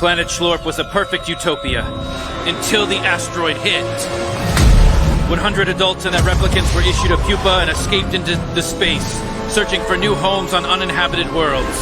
Planet Schlorp was a perfect utopia, until the asteroid hit. 100 adults and their replicants were issued a pupa and escaped into the space, searching for new homes on uninhabited worlds.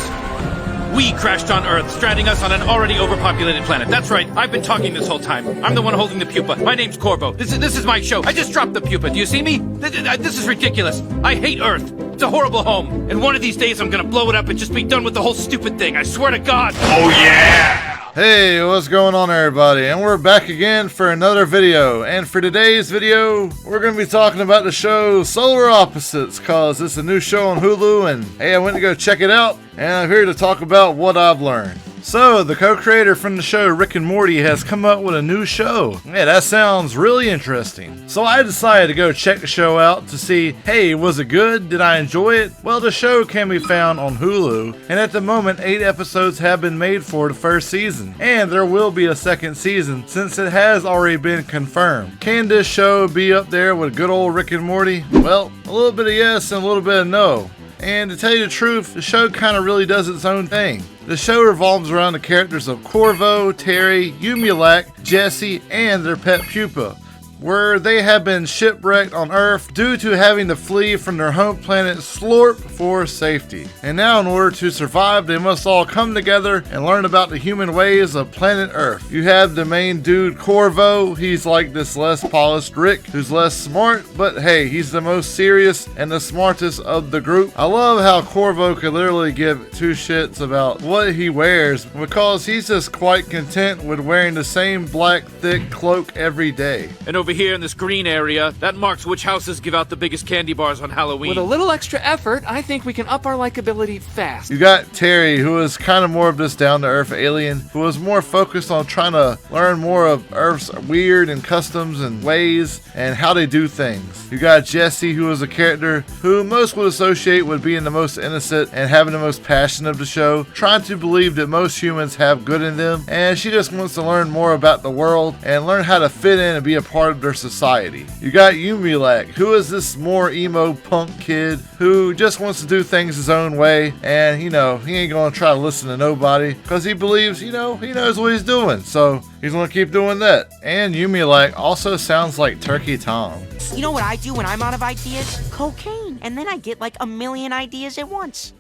We crashed on Earth, stranding us on an already overpopulated planet. That's right, I've been talking this whole time. I'm the one holding the pupa. My name's Corvo. This is my show. I just dropped the pupa. Do you see me? This is ridiculous. I hate Earth. It's a horrible home. And one of these days I'm gonna blow it up and just be done with the whole stupid thing. I swear to God. Oh yeah! Hey, what's going on everybody? And we're back again for another video. And for today's video, we're going to be talking about the show Solar Opposites, cause it's a new show on Hulu and hey, I went to go check it out and I'm here to talk about what I've learned. So, the co-creator from the show, Rick and Morty, has come up with a new show. Yeah, that sounds really interesting. So I decided to go check the show out to see, hey, was it good? Did I enjoy it? Well, the show can be found on Hulu, and at the moment, 8 episodes have been made for the first season. And there will be a second season, since it has already been confirmed. Can this show be up there with good old Rick and Morty? Well, a little bit of yes and a little bit of no. And to tell you the truth, the show kind of really does its own thing. The show revolves around the characters of Corvo, Terry, OhYeahCory, Jesse, and their pet pupa, where they have been shipwrecked on Earth due to having to flee from their home planet Schlorp for safety. And now in order to survive, they must all come together and learn about the human ways of planet Earth. You have the main dude Corvo. He's like this less polished Rick, who's less smart, but hey, he's the most serious and the smartest of the group. I love how Corvo could literally give two shits about what he wears, because he's just quite content with wearing the same black thick cloak every day. And over here in this green area, that marks which houses give out the biggest candy bars on Halloween. With a little extra effort, I think we can up our likability fast. You got Terry, who is kind of more of this down-to-earth alien, who is more focused on trying to learn more of Earth's weird and customs and ways and how they do things. You got Jesse, who is a character who most would associate with being the most innocent and having the most passion of the show, trying to believe that most humans have good in them, and she just wants to learn more about the world and learn how to fit in and be a part of their society. You got OhYeahCory, who is this more emo punk kid who just wants to do things his own way, and he ain't gonna try to listen to nobody because he believes, he knows what he's doing, so he's gonna keep doing that. And OhYeahCory also sounds like Turkey Tom. You know what I do when I'm out of ideas? Cocaine. And then I get like a million ideas at once.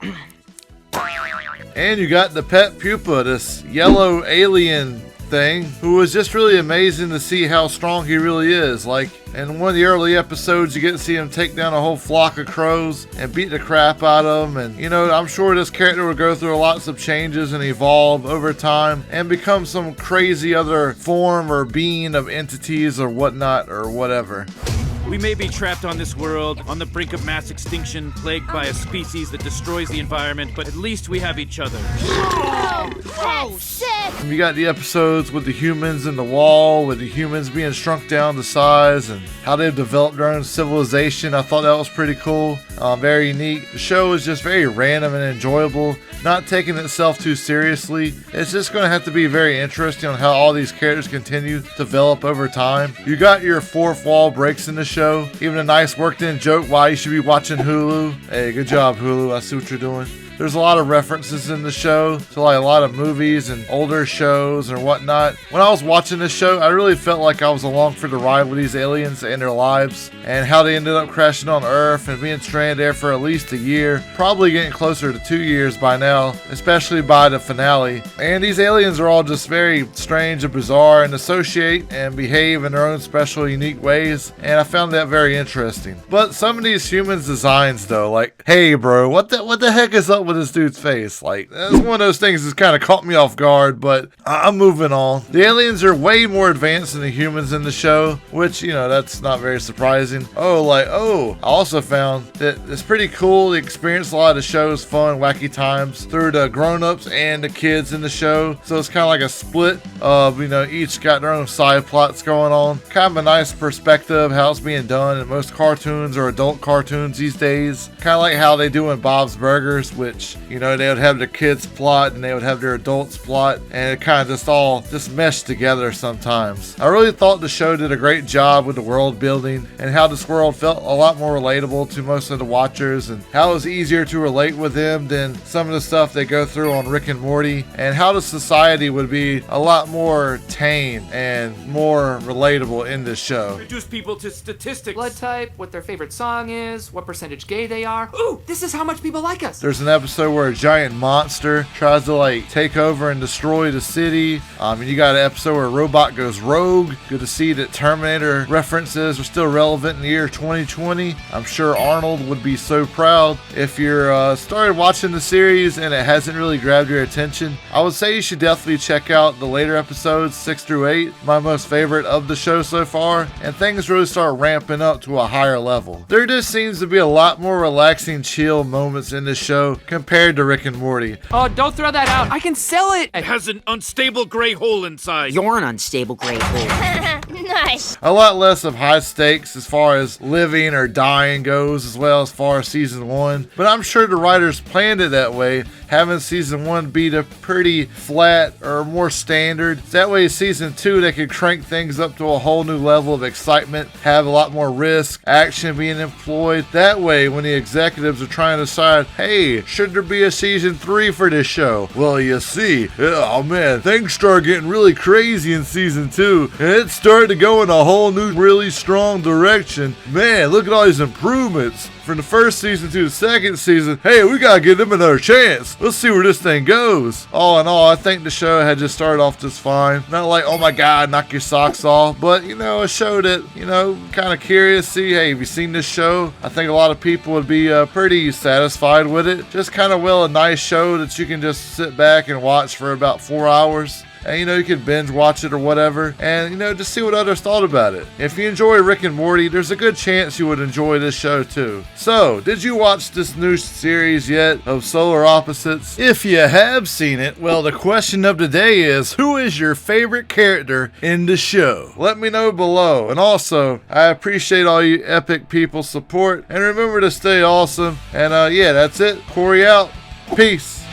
And you got the pet pupa, this yellow alien thing, who was just really amazing to see how strong he really is. Like in one of the early episodes, you get to see him take down a whole flock of crows and beat the crap out of them. And I'm sure this character will go through lots of changes and evolve over time and become some crazy other form or being of entities or whatnot or whatever. We may be trapped on this world, on the brink of mass extinction, plagued by a species that destroys the environment, but at least we have each other. Oh, sick! You got the episodes with the humans in the wall, with the humans being shrunk down to size, and how they've developed their own civilization. I thought that was pretty cool, very neat. The show is just very random and enjoyable, not taking itself too seriously. It's just going to have to be very interesting on how all these characters continue to develop over time. You got your fourth wall breaks in the show, even a nice worked in joke why you should be watching Hulu. Hey, good job Hulu, I see what you're doing. There's a lot of references in the show to like a lot of movies and older shows and whatnot. When I was watching this show, I really felt like I was along for the ride with these aliens and their lives and how they ended up crashing on Earth and being stranded there for at least a year, probably getting closer to 2 years by now, especially by the finale. And these aliens are all just very strange and bizarre and associate and behave in their own special, unique ways, and I found that very interesting. But some of these humans' designs though, like, hey bro, what the heck is up with this dude's face? Like, that's one of those things that's kind of caught me off guard, but I'm moving on. The aliens are way more advanced than the humans in the show, which, that's not very surprising. I also found that it's pretty cool to experience a lot of the show's fun, wacky times through the grown-ups and the kids in the show. So it's kind of like a split of, each got their own side plots going on. Kind of a nice perspective how it's being done in most cartoons or adult cartoons these days. Kind of like how they do in Bob's Burgers, which match. You know, they would have their kids plot and they would have their adults plot, and it kind of just all just meshed together sometimes. I really thought the show did a great job with the world building and how this world felt a lot more relatable to most of the watchers, and how it was easier to relate with them than some of the stuff they go through on Rick and Morty, and how the society would be a lot more tame and more relatable in this show. Reduce people to statistics. Blood type, what their favorite song is, what percentage gay they are. Ooh, this is how much people like us. There's an episode where a giant monster tries to like take over and destroy the city. And you got an episode where a robot goes rogue. Good to see that Terminator references are still relevant in the year 2020. I'm sure Arnold would be so proud. If you're started watching the series and it hasn't really grabbed your attention, I would say you should definitely check out the later episodes 6 through 8, my most favorite of the show so far, and things really start ramping up to a higher level. There just seems to be a lot more relaxing, chill moments in this show compared to Rick and Morty. Oh, don't throw that out. I can sell it. It has an unstable gray hole inside. You're an unstable gray hole. Nice. A lot less of high stakes as far as living or dying goes, as well as far as season 1. But I'm sure the writers planned it that way, having season 1 be the pretty flat or more standard. That way season 2 they could crank things up to a whole new level of excitement, have a lot more risk, action being employed. That way when the executives are trying to decide, hey, should there be a season 3 for this show? Well, you see, oh man, things start getting really crazy in season 2, and it started to go in a whole new really strong direction. Man, look at all these improvements from the first season to the second season. Hey, we gotta give them another chance. Let's see where this thing goes. All in all, I think the show had just started off just fine. Not like, oh my god, knock your socks off, but you know, a show that, you know, kind of curious. See, hey, have you seen this show? I think a lot of people would be pretty satisfied with it. Just kind of a nice show that you can just sit back and watch for about 4 hours. And you know, you can binge watch it or whatever, and you know, just see what others thought about it. If you enjoy Rick and Morty, there's a good chance you would enjoy this show too. So, did you watch this new series yet of Solar Opposites? If you have seen it, well, the question of the day is, who is your favorite character in the show? Let me know below. And also, I appreciate all you epic people's support, and remember to stay awesome. And yeah, that's it. Cory out. Peace.